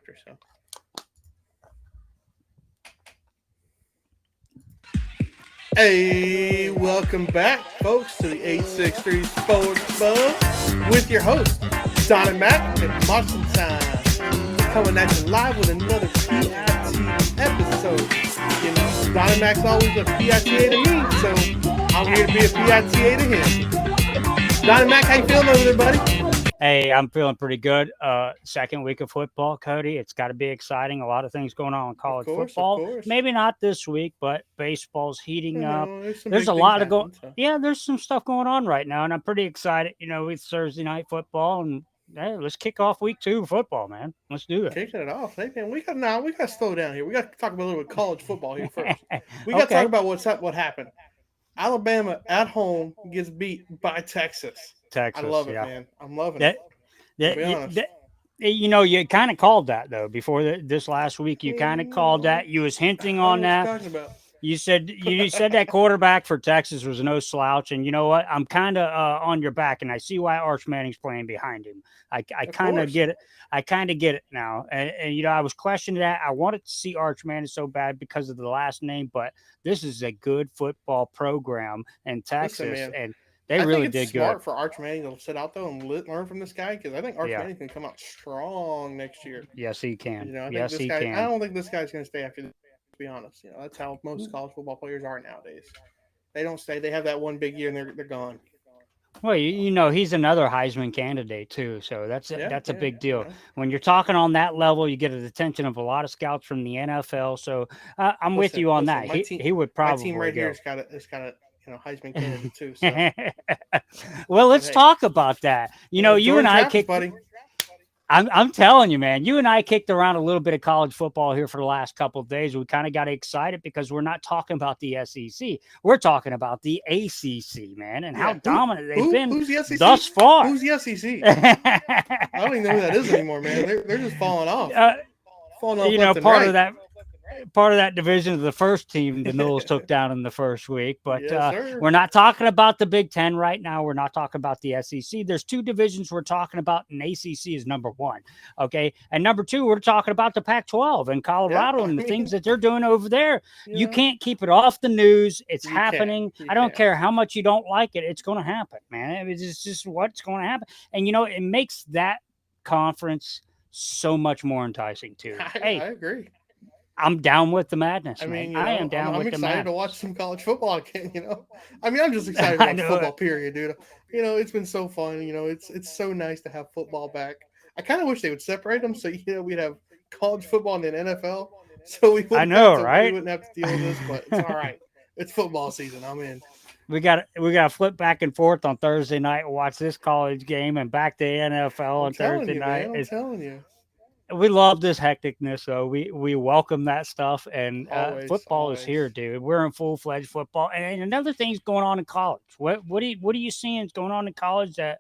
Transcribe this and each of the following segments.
So. Hey, welcome back, folks, to the 863 Sports Buzz with your host, Donnie Mac and Marshentime. Coming at you live with another PIT episode. You know, Donnie Mac's always a PITA to me, so I'm here to be a PITA to him. Donnie Mac, how you feeling over there, buddy? Hey, I'm feeling pretty good. Second week of football, Cody. It's got to be exciting. A lot of things going on in Of college course, of football. course. Maybe not this week, but baseball's heating up. There's some There's big a things lot of go. happening, so Yeah, there's some stuff going on right now, and I'm pretty excited. You know, it's Thursday night football, and hey, let's kick off week 2 of football, man. Let's do it. kicking it off. Hey, man, we got to slow down here. We got to talk about a little bit of college football here first. We got to talk Okay, about what happened. Alabama at home gets beat by Texas. I Texas. love it, Yeah, man. I'm loving it. that I'll that, be honest. you kind of called that though before this last week. You kind of You called know, that. You was hinting I know on what you're that. talking about. You said that quarterback for Texas was no slouch, and you know what? I'm kind of on your back, and I see why Arch Manning's playing behind him. I Of kind of course. get it. I kind of get it now, and you know I was questioning that. I wanted to see Arch Manning so bad because of the last name, but this is a good football program in Listen, Texas, man. and they I think really it's did good. smart for Arch Manning to sit out though and learn from this guy because I think Arch Yeah, Manning can come out strong next year. yes he can. I think Yes this he guy. I can. don't think this guy's going to stay after this. To be honest, that's how most college football players are nowadays. They don't stay. They have that one big year and they're gone. Well, you know he's another Heisman candidate too, so Yeah, that's a yeah. big deal. When you're talking on that level, you get the attention of a lot of scouts from the NFL. So I'm with Listen, you on listen. that. He would My team probably right here go. has got a Heisman candidate too. So, Well, but let's hey, talk about that. You know, you and Jordan I Travis, kicked. buddy. I'm telling you, man. You and I kicked around a little bit of college football here for the last couple of days. We kind of got excited because we're not talking about the SEC. We're talking about the ACC, man, and how Yeah, who dominant they've been who's the SEC? thus far. Who's the SEC? I don't even know who that is anymore, man. They're just uh, falling off you know, left and right. part of that division of the first team the Knowles took down in the first week. But Yes, sir. we're not talking about the Big Ten right now. We're not talking about the SEC. There's two divisions we're talking about, and ACC is number one. Okay, and number two, we're talking about the Pac-12 and Yeah, Colorado I and the things mean, that they're doing over there. you You know, can't keep it off the news. It's you can't, happening. you I don't can't. care how much you don't like it. It's going to happen, man. It's just what's going to happen. And you know, it makes that conference so much more enticing too. I Hey, agree. I'm down with the madness, I man. mean, I am I'm, down I'm with the excited to watch madness. some college football again. I mean, I'm just excited to I watch know football. it. Period, dude. It's been so fun. It's so nice to have football back. I kind of wish they would separate them so we'd have college football and then NFL, so I know, we right? wouldn't have to deal with this. But it's all right. It's football season. I'm in. We got to flip back and forth on Thursday night and watch this college game and back to NFL I'm on telling Thursday you, night. man. I'm telling you. We love this hecticness, so we welcome that stuff. And Always, football is here, always. dude. We're in full fledged football. And another thing's going on in college. What are you seeing is going on in college that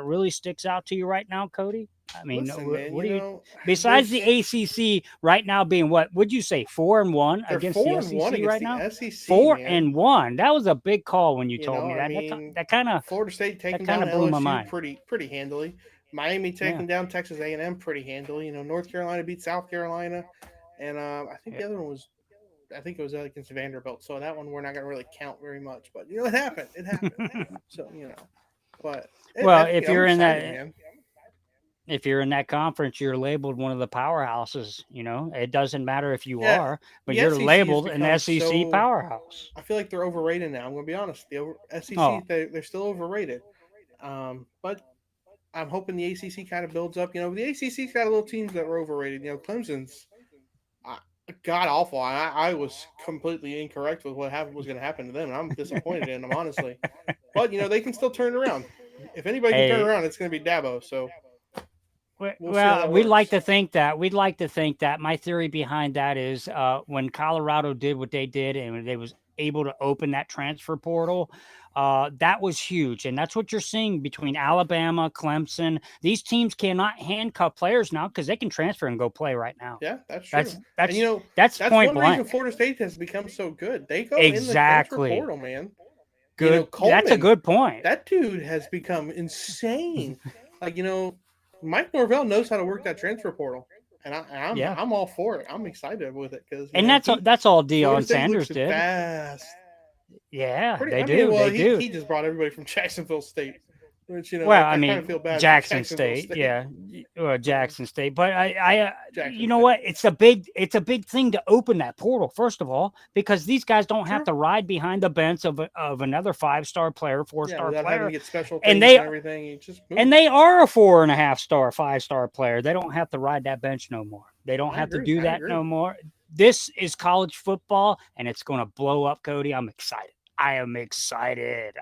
really sticks out to you right now, Cody? I mean, Listen, man. what do you besides the There's ACC right now being what would you say 4-1 they're against the 4-1 SEC against right the now? SEC, Four man. and one. That was a big call when you told me I that. mean, That kind of Florida State that taking kind down of blew my LSU mind. pretty handily. Miami Yeah. taking down Texas A&M pretty handily. North Carolina beat South Carolina, and I think Yeah. the other one was I think it was against Vanderbilt. So that one we're not going to really count very much, but it happened. It happened. So but Well, I'm excited, man. if you're in that conference, you're labeled one of the powerhouses. You know, it doesn't matter if you Yeah, are, but the you're SEC has labeled an become SEC so. powerhouse. I feel like they're overrated now. I'm going to be honest. SEC Oh, they're still overrated. But I'm hoping the ACC kind of builds up. The ACC's got a little teams that were overrated. Clemson's uh, god awful. I was completely incorrect with what happened was going to happen to them, and I'm disappointed in them honestly. But they can still turn it around. If anybody can turn it hey, around, it's going to be Dabo. So we'll see how well, that we'd like works. to think that. We'd like to think that. My theory behind that is when Colorado did what they did and they was able to open that transfer portal, that was huge. And that's what you're seeing between Alabama, Clemson. These teams cannot handcuff players now because they can transfer and go play right now. Yeah, that's true. That's And that's that's that's point one reason blank. Florida State has become so good. They go in the transfer Exactly. portal, man. Good. That's a Coleman, good point. that dude has become insane. Like, Mike Norvell knows how to work that transfer portal. and I'm Yeah. I'm all for it. I'm excited with it because And that's all Florida Deion State Sanders looks did. fast. Yeah, Pretty. they I mean, do. well, They do. he just brought everybody from Jacksonville State, which Well, I I kind of feel mean, bad for Jackson Jacksonville State, State. yeah, well, Jackson State, but Jackson you know State. what? It's a big thing to open that portal first of all, because these guys don't have True. to ride behind the bench of another 5-star player, Yeah, 4-star without having player, to get special and teams and everything, you just move. they are a 4.5-star, 5-star player. They don't have to ride that bench no more. They don't have to do I that agree. no more. This is college football, and it's going to blow up, Cody. I'm excited. I am excited.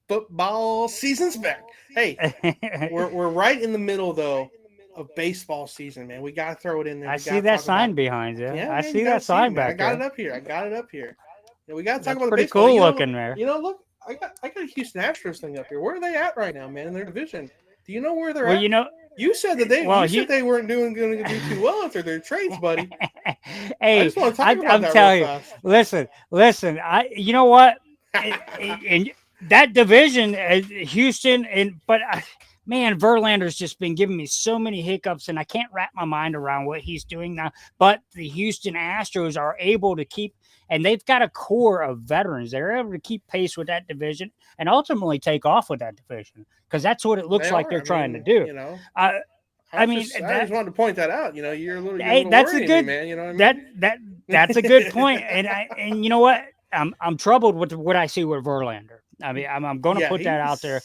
Football season's back. Hey, we're right in the middle though of baseball season, man. We gotta throw it in there. I We see gotta that talk about sign it. behind you. Yeah, I man, see you that gotta see it, sign man. I back got there. it up here. Yeah, we gotta talk That's about the pretty baseball. cool looking there. Look, I got a Houston Astros thing up here. Where are they at right now, man? In their division? Do you know where they're at? You said that they weren't going to do too well after their trades, buddy. Hey, I just want to talk about I'm that telling real you. fast. Listen. You know what? And that division, Houston, but man, Verlander's just been giving me so many hiccups, and I can't wrap my mind around what he's doing now. But the Houston Astros are able to keep, and they've got a core of veterans. They're able to keep pace with that division and ultimately take off with that division, because that's what it looks like they're trying to do. I just wanted to point that out. You're a little, that's a good, man. You know what I mean? That's a good point. And you know what? I'm troubled with what I see with Verlander. I mean, I'm going to put that out there.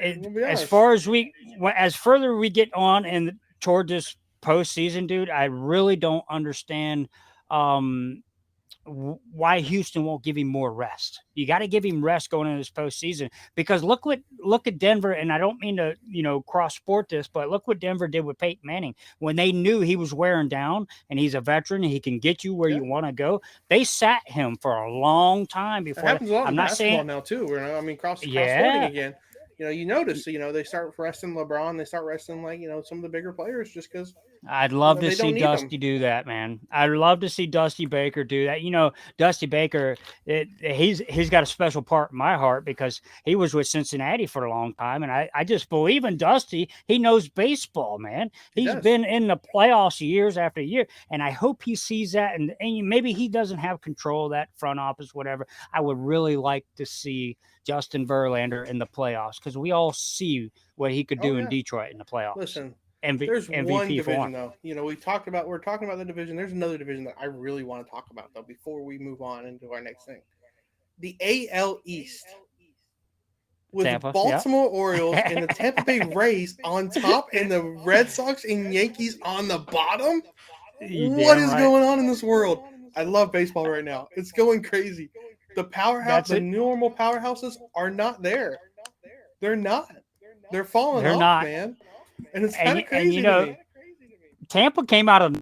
As further we get on and toward this postseason, dude, I really don't understand why Houston won't give him more rest. You got to give him rest going into this postseason, because look at Denver. And I don't mean to, cross sport this, but look what Denver did with Peyton Manning when they knew he was wearing down and he's a veteran and he can get you where you want to go. They sat him for a long time before. It happens a lot in basketball now too. Cross sporting again. You notice, they start resting LeBron. They start resting some of the bigger players just because. I'd love to see Dusty do that, man. I'd love to see Dusty Baker do that. Dusty Baker, he's got a special part in my heart because he was with Cincinnati for a long time, and I just believe in Dusty. He knows baseball, man. He's been in the playoffs years after year, and I hope he sees that. And maybe he doesn't have control of that front office, whatever. I would really like to see Justin Verlander in the playoffs, because we all see what he could do in Detroit in the playoffs. Listen, there's MVP one division form. though. We're talking about the division. There's another division that I really want to talk about though before we move on into our next thing. The AL East. With Tampa, Baltimore Orioles and the Tampa Bay Rays on top and the Red Sox and Yankees on the bottom. What is going on in this world? I love baseball right now. It's going crazy. The normal powerhouses are not there. They're not. They're falling off, man. And it's kind of crazy to me. Tampa came out of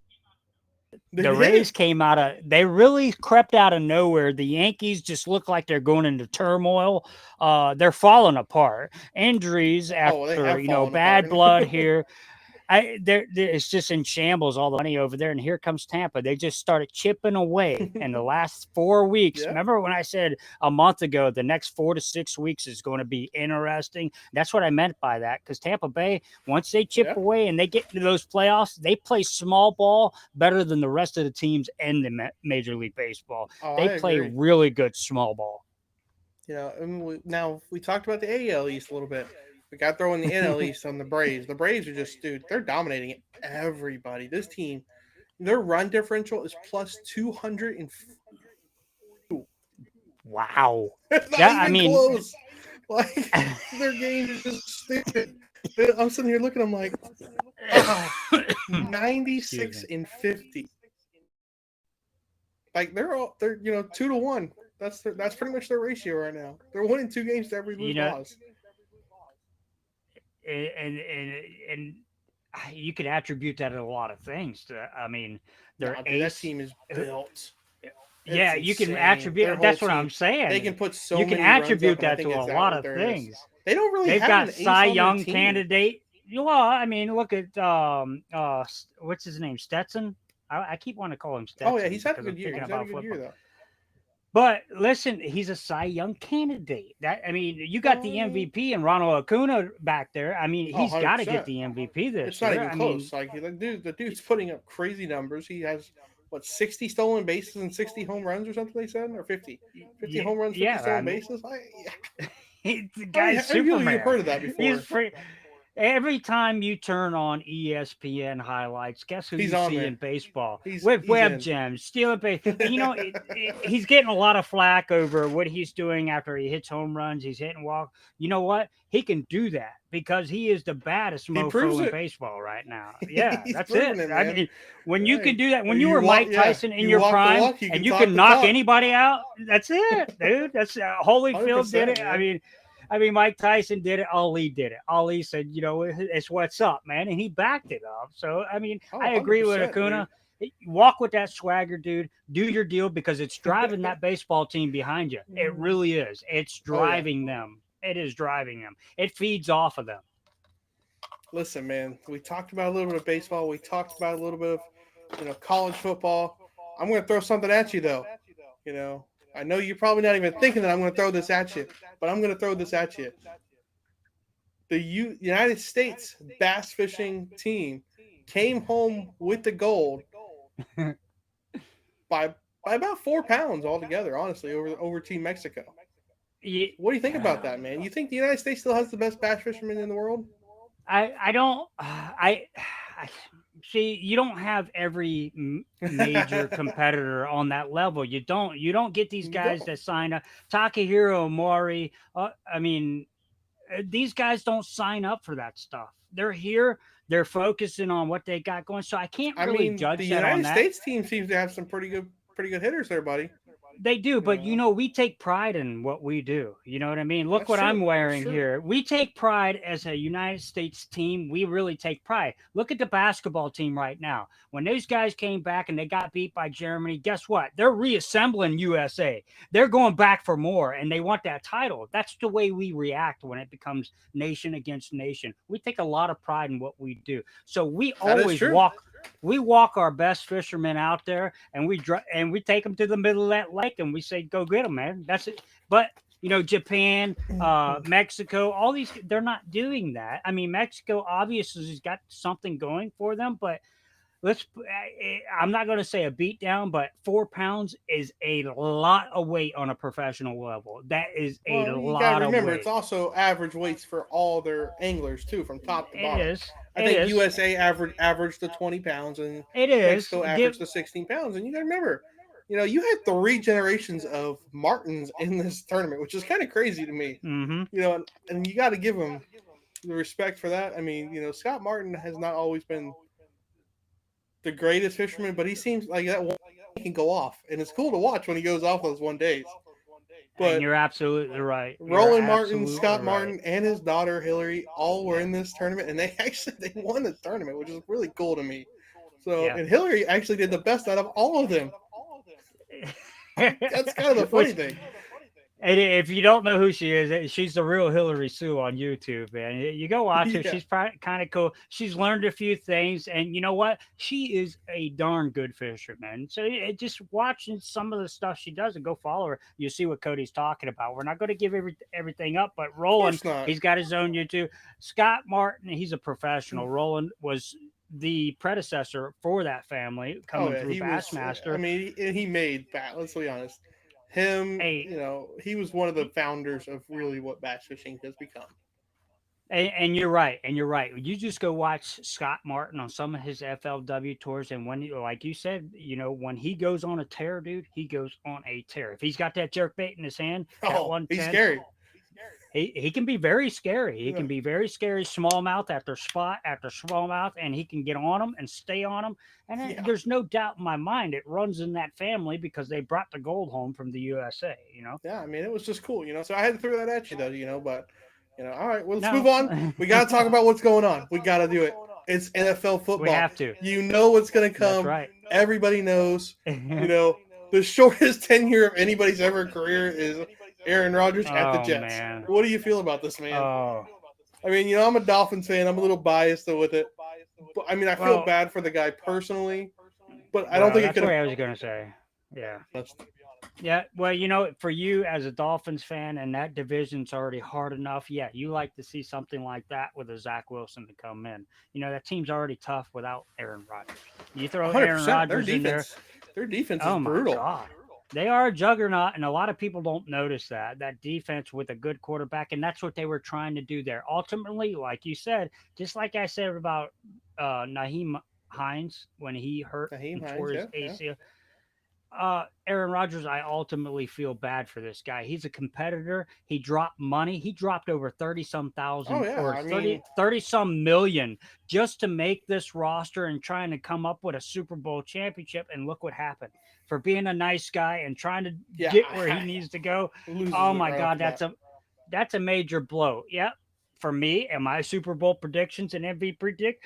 the Rays came out of, they really crept out of nowhere. The Yankees just look like they're going into turmoil. They're falling apart. Injuries after, bad blood here. It's just in shambles, all the money over there. And here comes Tampa. They just started chipping away in the last 4 weeks. Yeah. Remember when I said a month ago, the next 4 to 6 weeks is going to be interesting? That's what I meant by that. Because Tampa Bay, once they chip away and they get into those playoffs, they play small ball better than the rest of the teams in the Major League Baseball. They play really good small ball. Now we talked about the AL East a little bit. We got throwing the NL East on the Braves. The Braves are just, they're dominating everybody. This team, their run differential is plus 200. Wow. Not even close. Their game is just stupid. I'm sitting here looking, I'm like, 96 and 50. They're 2-1. That's pretty much their ratio right now. They're winning 2 games to every loss. And you could attribute that to a lot of things. That team is built. Yeah, you can attribute. That's what I'm saying. They can put you can attribute that to a lot of things. They don't really. They've have got Cy Young candidate. Well, look at what's his name, Stetson. I keep wanting to call him Stetson. Oh yeah, he's had a good year. He's had a good year though. But listen, he's a Cy Young candidate. You got the MVP and Ronald Acuna back there. I mean, Oh, he's got to get 100%. the MVP this It's not year. even close. Like the dude's putting up crazy numbers. He has what 60 stolen bases and 60 home runs or something they said, or 50, 50 home runs, 50 yeah, stolen bases. the guy's You've Superman. heard of that before. He's free. Every time you turn on ESPN highlights, guess who He's you on see there. in baseball? He's With web in. gems, stealing base. He's getting a lot of flack over what he's doing after he hits home runs. He's hitting walk. You know what? He can do that because he is the baddest He proves mofo in it. baseball right now. Yeah, He's that's proven it. it, man. When you can do that, when you You were walk, Mike Tyson in you your walk the prime walk, you and can you talk can the knock talk. anybody out, that's it, dude. That's Holyfield did 100%, it. man. I mean, Mike Tyson did it. Ali did it. Ali said, it's what's up, man. And he backed it up. So, I agree with 100%, Acuna. dude. Walk with that swagger, dude. Do your deal because it's driving that baseball team behind you. It really is. It's driving them. It is driving them. It feeds off of them. Listen, man, we talked about a little bit of baseball. We talked about a little bit of, college football. I'm going to throw something at you, though. I know you're probably not even thinking that I'm going to throw this at you, but I'm going to throw this at you. The United States bass fishing team came home with the gold by about 4 pounds altogether, honestly, over Team Mexico. What do you think about that, man? You think the United States still has the best bass fishermen in the world? I don't. I see. You don't have every major competitor on that level. You don't. You don't get these guys that sign up. Takahiro Mori. These guys don't sign up for that stuff. They're here. They're focusing on what they got going. So I can't really judge the that on United that. States team seems to have some pretty good hitters there, buddy. They do, but we take pride in what we do. You know what I mean? Look That's what true. I'm wearing That's true. here. We take pride as a United States team. We really take pride. Look at the basketball team right now. When those guys came back and they got beat by Germany, guess what? They're reassembling USA. They're going back for more and they want that title. That's the way we react when it becomes nation against nation. We take a lot of pride in what we do. So we always walk our best fishermen out there and we take them to the middle of that lake and we say, go get them, man. That's it. But Japan, Mexico, all these, they're not doing that. I mean, Mexico obviously has got something going for them, but I'm not going to say a beat down, but 4 pounds is a lot of weight on a professional level. That is a lot of weight. Remember, it's also average weights for all their anglers too, from top to bottom. It is. I think USA averaged the 20 pounds and Mexico averaged the 16 pounds. And you got to remember, you had 3 generations of Martins in this tournament, which is kind of crazy to me. Mm-hmm. And you got to give them the respect for that. I mean, Scott Martin has not always been the greatest fisherman, but he seems like that one he can go off, and it's cool to watch when he goes off those one days. But and you're absolutely right. Roland Martin, Scott Martin, and his daughter Hillary all were in this tournament, and they won the tournament, which is really cool to me. So, and Hillary actually did the best out of all of them. That's kind of the funny thing. And if you don't know who she is, she's the real Hillary Sue on YouTube, man. You go watch her. She's kind of cool. She's learned a few things, and you know what? She is a darn good fisherman. So just watching some of the stuff she does and go follow her, you see what Cody's talking about. We're not going to give everything up, but Roland, he's got his own YouTube. Scott Martin, he's a professional. Roland was the predecessor for that family coming through Bassmaster. He made that. Let's be honest. He was one of the founders of really what bass fishing has become. And you're right. You just go watch Scott Martin on some of his FLW tours, and when, like you said, when he goes on a tear, dude, he goes on a tear. If he's got that jerkbait in his hand, he's scary. He can be very scary. He can be very scary, smallmouth after spot after smallmouth, and he can get on them and stay on them. And there's no doubt in my mind it runs in that family because they brought the gold home from the USA, Yeah, it was just cool, So I had to throw that at you, though, but, all right, well, let's move on. We got to talk about what's going on. We got to do it. It's NFL football. We have to. You know what's going to come. That's right. Everybody knows. The shortest tenure of anybody's ever career is Aaron Rodgers at the Jets. Man. What do you feel about this, man? I'm a Dolphins fan. I'm a little biased with it. But, I feel bad for the guy personally, but I don't think it could. That's what I was going to say. Yeah. Yeah, well, for you as a Dolphins fan, and that division's already hard enough. Yeah, you like to see something like that with a Zach Wilson to come in. That team's already tough without Aaron Rodgers. You throw Aaron 100%. Their Rodgers in there, defense is oh my brutal. God. They are a juggernaut, and a lot of people don't notice that defense with a good quarterback, and that's what they were trying to do there. Ultimately, like you said, just like I said about Naheem Hines when he hurt Naheem and Hines, tore his yeah, yeah. ACL. Aaron Rodgers, I ultimately feel bad for this guy. He's a competitor. He dropped money. He dropped over 30 some Oh thousand yeah, or I 30 mean, 30 some million just to make this roster and trying to come up with a Super Bowl championship. And look what happened. For being a nice guy and trying to yeah, get where he needs to go. loses Oh it my right off God, the bat. that's a major blow. Yeah. For me and my Super Bowl predictions and MVP predict,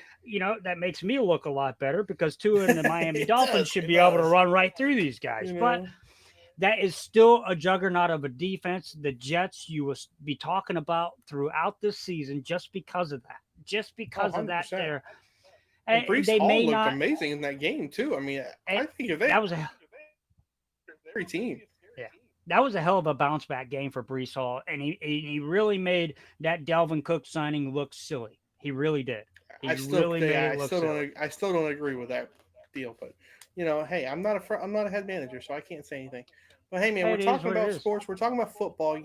that makes me look a lot better because two in the Miami It Dolphins does, should it be able to does. run right through these guys. You But know, that is still a juggernaut of a defense. The Jets you will be talking about throughout this season just because of that. Just oh, because of that 100%. there. And And Brees they Hall may looked not amazing in that game too. I mean, eh, I think if they that was a every team. yeah. That was a hell of a bounce back game for Brees Hall, and he really made that Delvin Cook signing look silly. He really did. He really made it look silly. I still don't agree with that deal. But hey, I'm not a head manager, so I can't say anything. But hey, man, we're It is talking what it about is. sports. We're talking about football.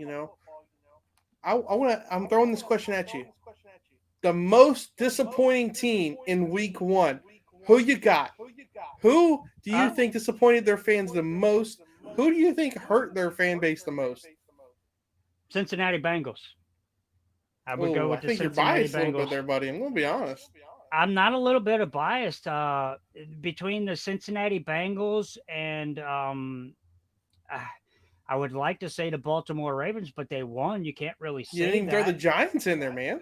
I'm throwing this question at you. The most disappointing team in week one. Who you got? Who do you Uh, think disappointed their fans the most? Who do you think hurt their fan base the most? Cincinnati Bengals. I would go Oh, I with the think you're Cincinnati biased a little bit Bengals. there, buddy. I'm gonna be honest. I'm not a little bit of biased between the Cincinnati Bengals and uh, I would like to say the Baltimore Ravens, but they won. You can't really You didn't say even throw the that. Giants in there, man.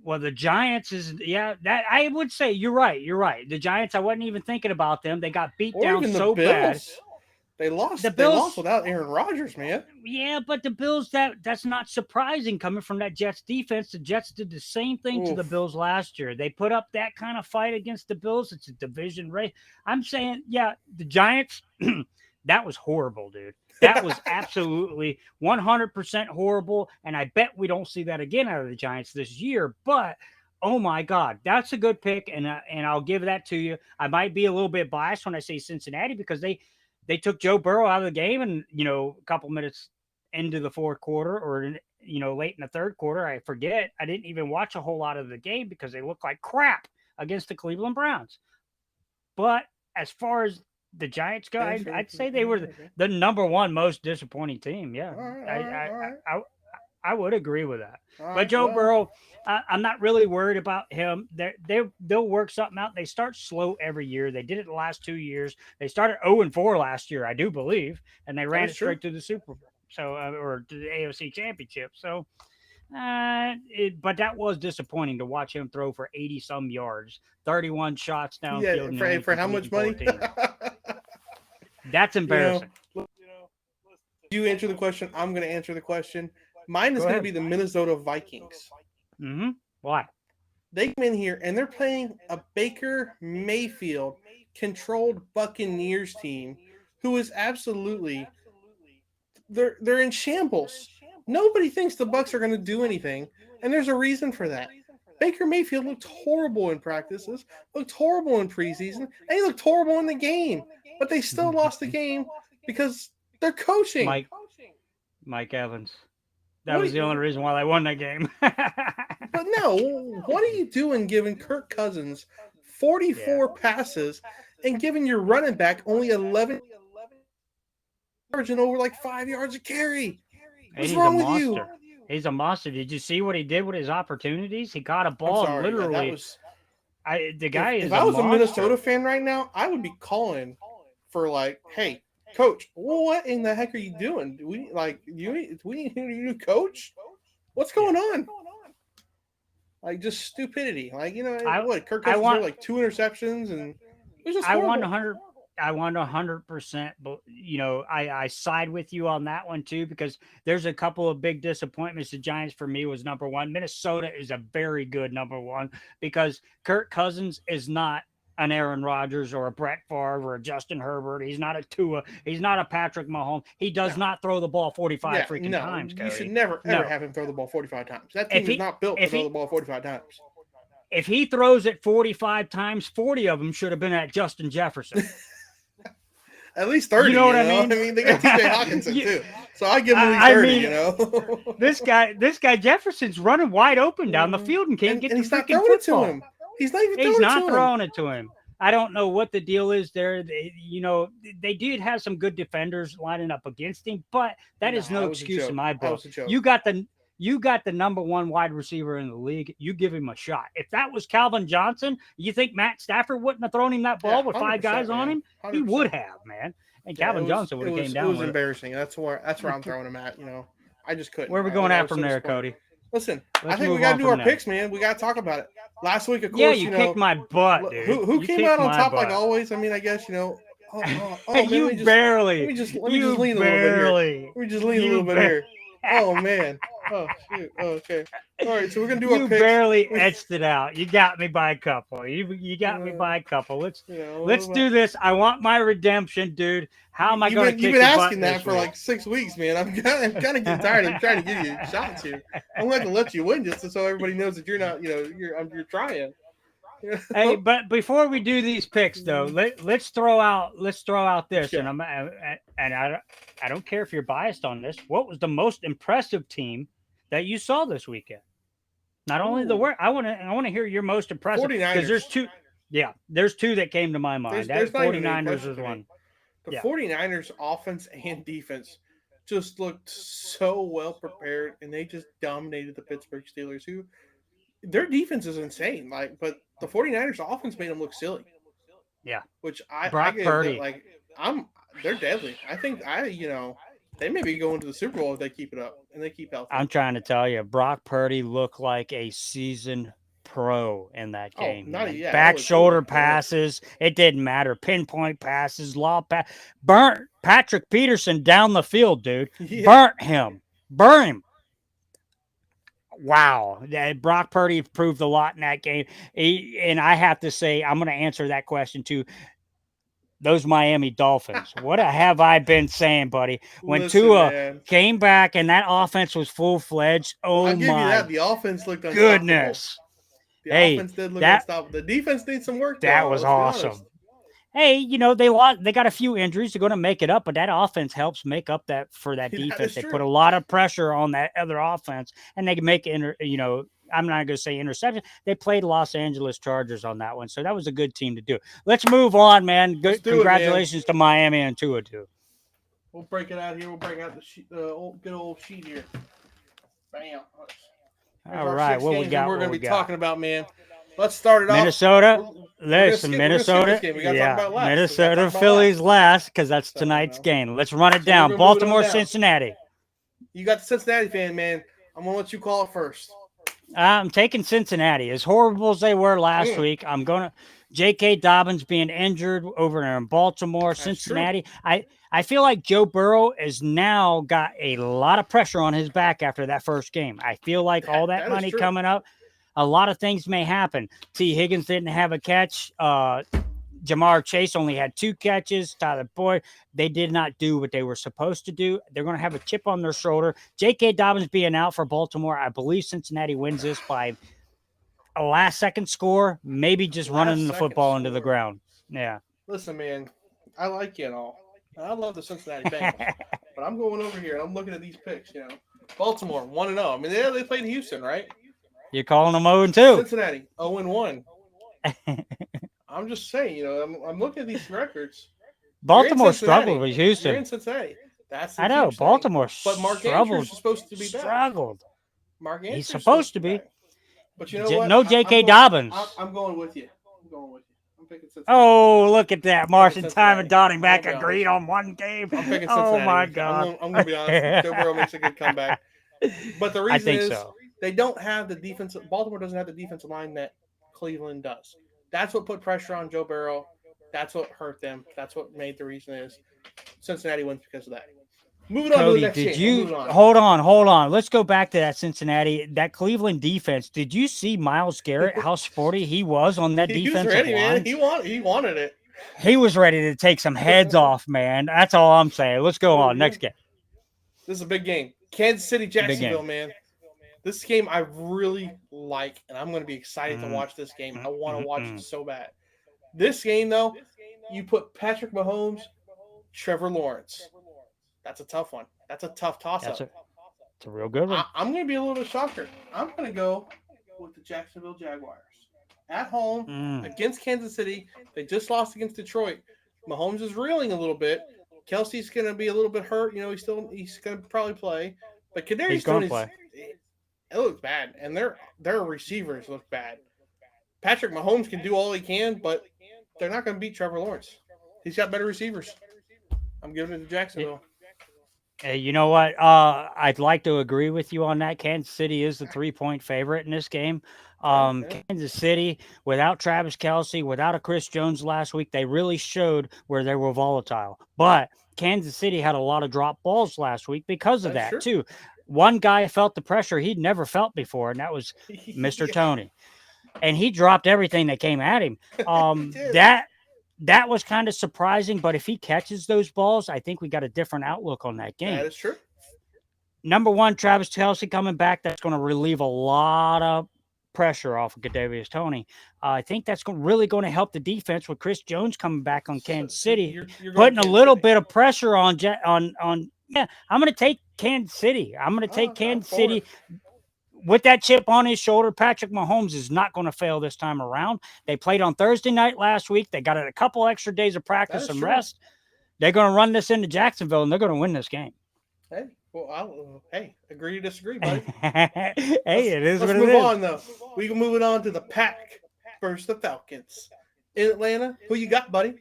Well, the Giants is yeah, that I would say you're right. You're right. The Giants, I wasn't even thinking about them. They got beat Or down even the so bad. Bills. They The lost. They lost Bills, without Aaron Rodgers, man. yeah, but the Bills that's not surprising coming from that Jets defense. The Jets did the same thing to the Oof. Bills last year. They put up that kind of fight against the Bills. It's a division race. I'm saying, yeah, the Giants, that was horrible, dude. That was absolutely 100% horrible. And I bet we don't see that again out of the Giants this year. But oh my God, that's a good pick, and I'll give that to you. I might be a little bit biased when I say Cincinnati because they took Joe Burrow out of the game, and a couple minutes into the fourth quarter, or late in the third quarter, I forget. I didn't even watch a whole lot of the game because they looked like crap against the Cleveland Browns. But as far as the Giants go, Yeah, sure. I'd say they were Okay. the number one most disappointing team. Yeah, All right, I all right, I all right, I, I, I would agree with that. all But right. Joe Well, Burrow, I'm not really worried about him. They'll work something out. They start slow every year. They did it the last 2 years. They started 0-4 last year, I do believe, and they that ran is it true. straight to the Super Bowl. So or to the AFC Championship. So, but that was disappointing to watch him throw for 80 some yards, 31 shots downfield, Yeah, and for only how much completing money? 14. That's you know, embarrassing. you answer the question. I'm going to answer the question. Mine is Go going to ahead. be the Minnesota Vikings. Why? They come in here and they're playing a Baker Mayfield controlled Buccaneers team who is absolutely they're in shambles. Nobody thinks the Bucks are going to do anything, and there's a reason for that. Baker Mayfield looked horrible in practices, looked horrible in preseason, and he looked horrible in the game. But they still lost the game because they're coaching. Mike Mike Evans. That What? was the only reason why they won that game. But no, what are you doing giving Kirk Cousins Yeah. 44 passes and giving your running back only 11 yards and over like 5 yards a carry? And What's he's a wrong with you? monster. He's a monster. Did you see what he did with his opportunities? He got a I'm ball and sorry. Yeah, that literally, was. the guy If is I a was a Minnesota monster. fan right now, I would be calling for like, hey, coach, what in the heck are you doing? Do we like you? We need a new coach. What's Yeah. going on? Like just stupidity. Like I what? Kirk I Cousins threw want like 2 interceptions, and it was just I want horrible. 100. I want 100%. But I side with you on that one too because there's a couple of big disappointments. The Giants for me was number one. Minnesota is a very good number one because Kirk Cousins is not an Aaron Rodgers or a Brett Favre or a Justin Herbert. He's not a Tua. He's not a Patrick Mahomes. He does No. not throw the ball 45 Yeah, freaking no. times, You should Cody. never, ever No. have him throw the ball 45 times. That If team is he not built to if throw the he ball 45 times. if he throws it 45 times, 40 of them should have been at Justin Jefferson. At least 30, You know what I mean? I mean, they got TJ Hawkinson, too. So I give him at least 30, This guy Jefferson's running wide open down the field and can't get the he's not freaking throwing football. it to him. He's not even He's not throwing throwing it to him. I don't know what the deal is there. They did have some good defenders lining up against him, but that is no excuse in my book. You got the number one wide receiver in the league. You give him a shot. If that was Calvin Johnson, you think Matt Stafford wouldn't have thrown him that ball with 5 guys on him? 100%. He would have, man. And Calvin Johnson would have came down. It was embarrassing. That's where I'm throwing him at. I just couldn't. Where are we going at from there, Cody? Listen, I think we got to do our picks, man. We got to talk about it. Last week, of course, yeah, you kicked my butt, dude. Who came out on top like always? I mean, I guess you barely. Let me just lean a little bit here. Let me just lean a little bit here. Oh man. Oh shoot. Oh, okay. All right. So we're gonna do our picks. You barely etched it out. You got me by a couple. You got me by a couple. Let's do this. I want my redemption, dude. How am I going to kick You've been your asking that for like 6 weeks, man. I'm kind of getting tired of trying to give you shots here. I'm going to let you win just so everybody knows that you're not, you're trying. Hey, but before we do these picks, though, let's throw out this, sure. And I don't care if you're biased on this. What was the most impressive team that you saw this weekend? Not only the word, I want to hear your most impressive, because there's two. Yeah, there's two that came to my mind. That 49ers was one. The 49ers offense and defense just looked so well prepared, and they just dominated the Pittsburgh Steelers, who their defense is insane. But the 49ers offense made them look silly. Yeah. Which Brock Purdy. They're deadly. I think they may be going to the Super Bowl if they keep it up and they keep healthy. I'm trying to tell you, Brock Purdy looked like a seasoned pro in that game. Back shoulder passes, it didn't matter. Pinpoint passes, burnt Patrick Peterson down the field, dude. Yeah. Burn him. Wow, Brock Purdy proved a lot in that game. And I have to say, I'm going to answer that question too. Those Miami Dolphins. What have I been saying, buddy? When Tua came back and that offense was full-fledged, I'll give you that. The offense looked unstoppable. Goodness. The offense did look unstoppable. The defense needs some work. That was awesome. Hey, they got a few injuries. They're going to make it up, but that offense helps make up for that defense. They put a lot of pressure on that other offense, and they can make I'm not going to say interception. They played Los Angeles Chargers on that one, so that was a good team to do. Let's move on, man. Congratulations to Miami and Tua, too. We'll break it out here. We'll break out the good old sheet here. Bam. All right, what we got? We're going to be talking about, man. Let's start it off. Minnesota. Minnesota. Minnesota, Phillies last, because that's tonight's game. Let's run it down. Baltimore, Cincinnati. You got the Cincinnati fan, man. I'm going to let you call it first. I'm taking Cincinnati. As horrible as they were last week, I'm going to J.K. Dobbins being injured over there in Baltimore. That's Cincinnati. True. I feel like Joe Burrow has now got a lot of pressure on his back after that first game. I feel like all that money coming up, a lot of things may happen. T. Higgins didn't have a catch. Jamar Chase only had 2 catches. Tyler Boyd, they did not do what they were supposed to do. They're going to have a chip on their shoulder. J.K. Dobbins being out for Baltimore, I believe Cincinnati wins this by a last-second score, maybe just running the football into the ground. Yeah. Listen, man, I like you and all. I love the Cincinnati Bengals. But I'm going over here, and I'm looking at these picks, Baltimore, 1-0. I mean, they played Houston, right? You're calling them 0-2. Cincinnati, 0-1. I'm just saying, I'm looking at these records. Baltimore struggled with Houston. You're in Cincinnati. I know. Baltimore but Mark Andrews is supposed to be back. Struggled. Mark Andrews He's supposed to be. But you know what? No J.K. Dobbins. I'm going with you. I'm picking Cincinnati. Oh, look at that. Marshentime and Donnie back agreed on one game. I'm picking Cincinnati. Oh, my God. I'm going to be honest. Joe Burrow makes a good comeback. But the reason is they don't have the defense. Baltimore doesn't have the defensive line that Cleveland does. That's what put pressure on Joe Burrow. That's what hurt them. That's what made the reason is Cincinnati wins because of that. Moving on to the Cody, next did game. We're you moving on. hold on? Let's go back to that Cincinnati, that Cleveland defense. Did you see Miles Garrett, how sporty he was on that He was defensive ready, man. line? He wanted it. He was ready to take some heads off, man. That's all I'm saying. Let's go on. Next game. This is a big game. Kansas City, Big Jacksonville, game. man. This game I really like, and I'm going to be excited to watch this game. I want to watch it so bad. This game, though, you put Patrick Mahomes, Trevor Lawrence. That's a tough one. That's a tough toss-up. It's a real good one. I'm going to be a little bit shocker. I'm going to go with the Jacksonville Jaguars. At home against Kansas City. They just lost against Detroit. Mahomes is reeling a little bit. Kelsey's going to be a little bit hurt. You know, he's going to probably play. But Kadarius Toney's it looks bad, and their receivers look bad. Patrick Mahomes can do all he can, but they're not going to beat Trevor Lawrence. He's got better receivers. I'm giving it to Jacksonville. Hey, you know what? I'd like to agree with you on that. Kansas City is the 3-point favorite in this game. Kansas City, without Travis Kelce, without a Chris Jones last week, they really showed where they were volatile. But Kansas City had a lot of drop balls last week because of that, too. One guy felt the pressure he'd never felt before, and that was Mr. Tony. And he dropped everything that came at him. That was kind of surprising, but if he catches those balls, I think we got a different outlook on that game. That is true. Number one, Travis Kelce coming back, that's going to relieve a lot of pressure off of Kadarius Toney. I think that's really going to help the defense with Chris Jones coming back on Kansas City, you're putting a little bit of pressure on. Yeah, I'm going to take Kansas City. I'm going to take Kansas City. With that chip on his shoulder, Patrick Mahomes is not going to fail this time around. They played on Thursday night last week. They got a couple extra days of practice and rest. They're going to run this into Jacksonville, and they're going to win this game. Hey, well, agree to disagree, buddy. It is what it is. Let's move on, though. We can move it on to the Pack versus the Falcons. In Atlanta, who you got, buddy?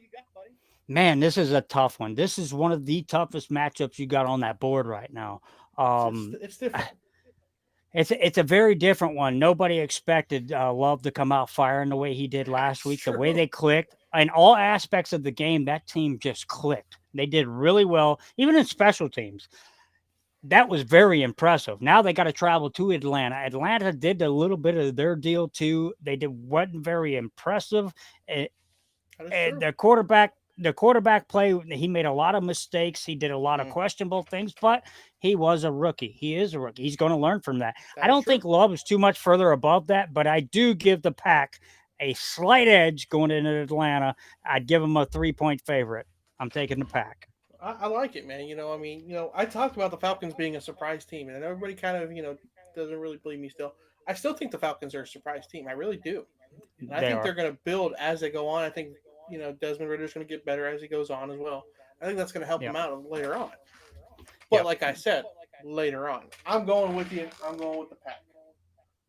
Man, this is a tough one. This is one of the toughest matchups you got on that board right now. It's different. It's a very different one. Nobody expected Love to come out firing the way he did last week. The way they clicked in all aspects of the game, that team just clicked. They did really well, even in special teams. That was very impressive. Now they got to travel to Atlanta. Atlanta did a little bit of their deal too. Wasn't very impressive. The quarterback play, he made a lot of mistakes. He did a lot of questionable things, but he was a rookie. He is a rookie. He's going to learn from that. I don't think Love is too much further above that, but I do give the Pack a slight edge going into Atlanta. I'd give them a 3-point favorite. I'm taking the Pack. I like it, man. I talked about the Falcons being a surprise team, and everybody kind of, doesn't really believe me still. I still think the Falcons are a surprise team. I really do. And I think they're going to build as they go on. I think, Desmond Ridder's going to get better as he goes on as well. I think that's going to help him out later on. But like I said, later on, I'm going with you. I'm going with the Pack.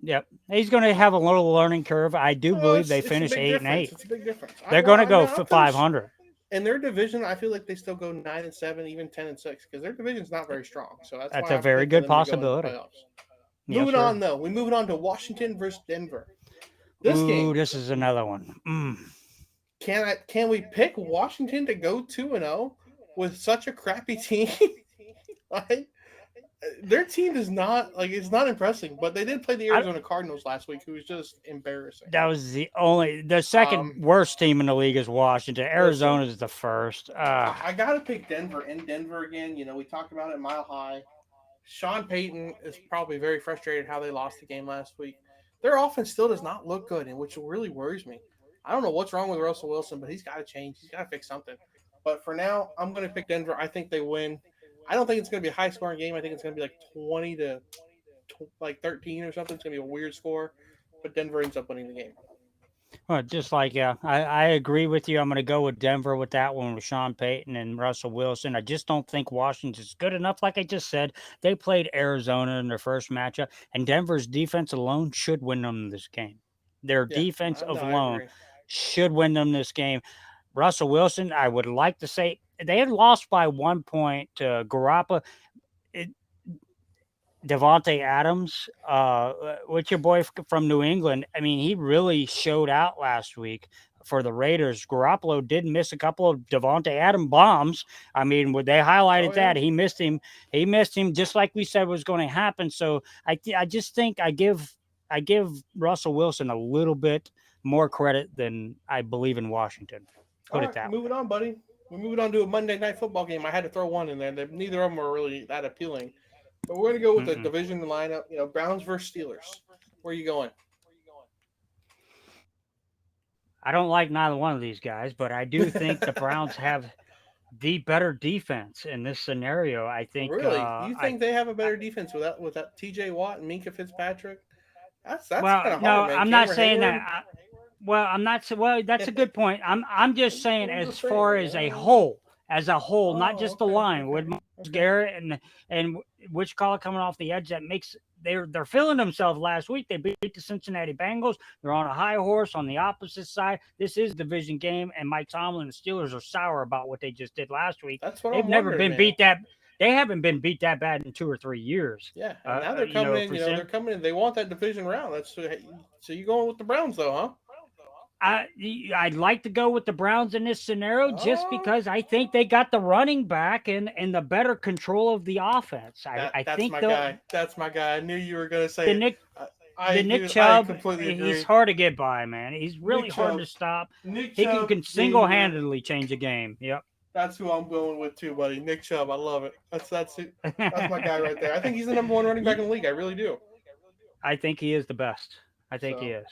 Yep. He's going to have a little learning curve. I do believe they finish 8-8. It's a big difference. They're going to go for 500. In their division, I feel like they still go 9-7, even 10-6, because their division's not very strong. So that's a very good possibility. Moving on, though, we moving on to Washington versus Denver. This is another one. Can we pick Washington to go 2-0 with such a crappy team? Their team is not it's not impressive, but they did play the Arizona Cardinals last week, who was just embarrassing. That was the second worst team in the league is Washington. Arizona is the first. I gotta pick Denver in Denver again. We talked about it Mile High. Sean Payton is probably very frustrated how they lost the game last week. Their offense still does not look good, and which really worries me. I don't know what's wrong with Russell Wilson, but he's got to change. He's got to fix something. But for now, I'm going to pick Denver. I think they win. I don't think it's going to be a high-scoring game. I think it's going to be like 20 to 13 or something. It's going to be a weird score, but Denver ends up winning the game. Well, I agree with you. I'm going to go with Denver with that one with Sean Payton and Russell Wilson. I just don't think Washington's good enough. Like I just said, they played Arizona in their first matchup, and Denver's defense alone should win them this game. Their defense alone should win them this game. Russell Wilson, I would like to say, they had lost by 1 point to Garoppolo. Devontae Adams, what's your boy from New England? I mean, he really showed out last week for the Raiders. Garoppolo did miss a couple of Devontae Adams bombs. I mean, they highlighted that he missed him. He missed him just like we said was going to happen. So I just think I give Russell Wilson a little bit more credit than I believe in Washington. Put it that way. Moving on, buddy. We're moving on to a Monday Night Football game. I had to throw one in there. Neither of them are really that appealing. But we're going to go with the division lineup. You know, Browns versus Steelers. Where are you going? I don't like neither one of these guys, but I do think the Browns have the better defense in this scenario. I think. Really? You think they have a better defense with that T.J. Watt and Minka Fitzpatrick? That's kind of hard. No, man. I'm not saying that. I'm not. Well, that's a good point. I'm just saying as far as a whole, not just the line with Garrett and which call coming off the edge that makes they're feeling themselves last week. They beat the Cincinnati Bengals. They're on a high horse on the opposite side. This is a division game, and Mike Tomlin and the Steelers are sour about what they just did last week. That's what they've never been beat that. They haven't been beat that bad in 2 or 3 years. Yeah, and now they're coming in. They're coming in. They want that division round. So you're going with the Browns, though, huh? I'd like to go with the Browns in this scenario just because I think they got the running back and the better control of the offense. That's my guy. That's my guy. I knew you were going to say Nick Chubb. He's hard to get by, man. He's really hard to stop. He can single-handedly change a game. Yep. That's who I'm going with too, buddy. Nick Chubb. I love it. That's my guy right there. I think he's the number 1 running back in the league. I really do. I think he is the best. I think he is.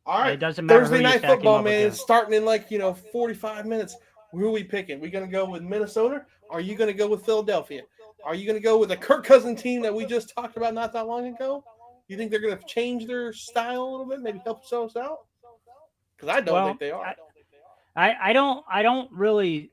All right. It doesn't matter. Thursday Night Football, man. It's starting in 45 minutes. Who are we picking? We going to go with Minnesota? Or are you going to go with Philadelphia? Are you going to go with a Kirk Cousins team that we just talked about not that long ago? You think they're going to change their style a little bit? Maybe help themselves out? Because I don't think they are. I don't really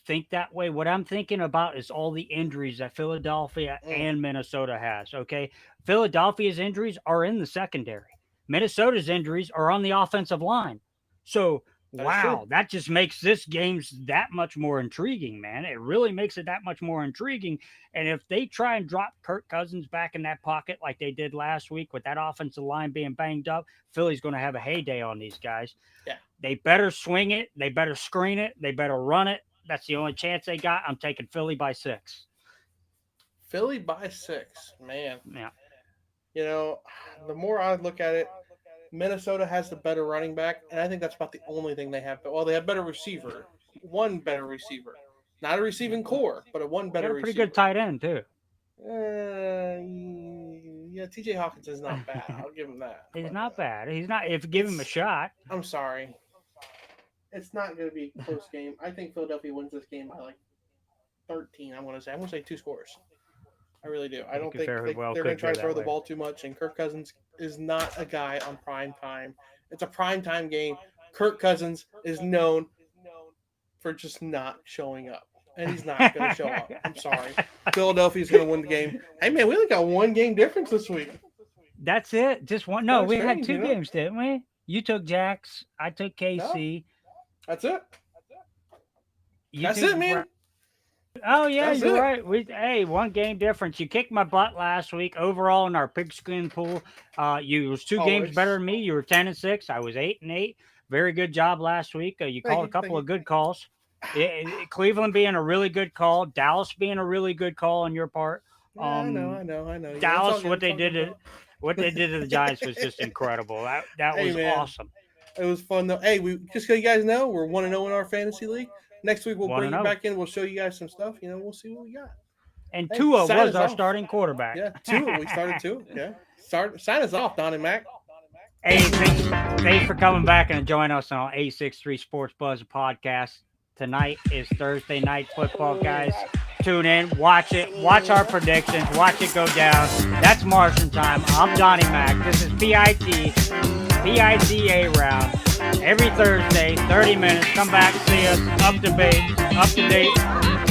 think that way. What I'm thinking about is all the injuries that Philadelphia and Minnesota has. Okay. Philadelphia's injuries are in the secondary. Minnesota's injuries are on the offensive line. So, that just makes this game that much more intriguing, man. It really makes it that much more intriguing. And if they try and drop Kirk Cousins back in that pocket like they did last week with that offensive line being banged up, Philly's going to have a heyday on these guys. Yeah. They better swing it. They better screen it. They better run it. That's the only chance they got. I'm taking Philly by 6. Philly by 6, man. Yeah. You know, the more I look at it, Minnesota has the better running back, and I think that's about the only thing they have. Well, they have better receiver. One better receiver. Not a receiving core, but one better receiver. Pretty good tight end, too. Yeah, T.J. Hawkins is not bad. I'll give him that. He's not bad. He's not. If you give him a shot. I'm sorry. It's not going to be a close game. I think Philadelphia wins this game by 13, I'm going to say. I'm going to say 2 scores. I really do. I don't think they're going to try to throw the ball too much, and Kirk Cousins is not a guy on prime time. It's a prime time game. Kirk Cousins is known for just not showing up, and he's not going to show up. I'm sorry. Philadelphia's going to win the game. Hey, man, we only got 1 game difference this week. That's it? Just one? No, we had 2 games, didn't we? You took Jax. I took KC. No. That's it. That's it, man. Oh, yeah, you're right. 1 game difference. You kicked my butt last week. Overall, in our pigskin pool, you was 2 games better than me. You were 10-6. I was 8-8. Very good job last week. You called a couple of good calls. Cleveland being a really good call. Dallas being a really good call on your part. I know. Dallas, what they did to the Giants was just incredible. That was awesome. It was fun, though. Hey, just so you guys know, we're 1-0 in our fantasy league. Next week, we'll bring you back in. We'll show you guys some stuff. We'll see what we got. And Tua was our starting quarterback. Yeah, Tua. We started Tua. Yeah. Sign us off, Donnie Mac. Hey, thanks for coming back and joining us on 863 Sports Buzz podcast. Tonight is Thursday Night Football, guys. Tune in, watch it, watch our predictions, watch it go down. That's Marshentime. I'm Donnie Mac. This is PITA round. Every Thursday, 30 minutes. Come back, see us, up to date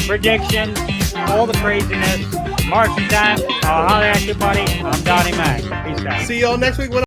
predictions, all the craziness. Marshentime. I'll holler at you, buddy. I'm Donnie Mac. Peace out. See y'all next week.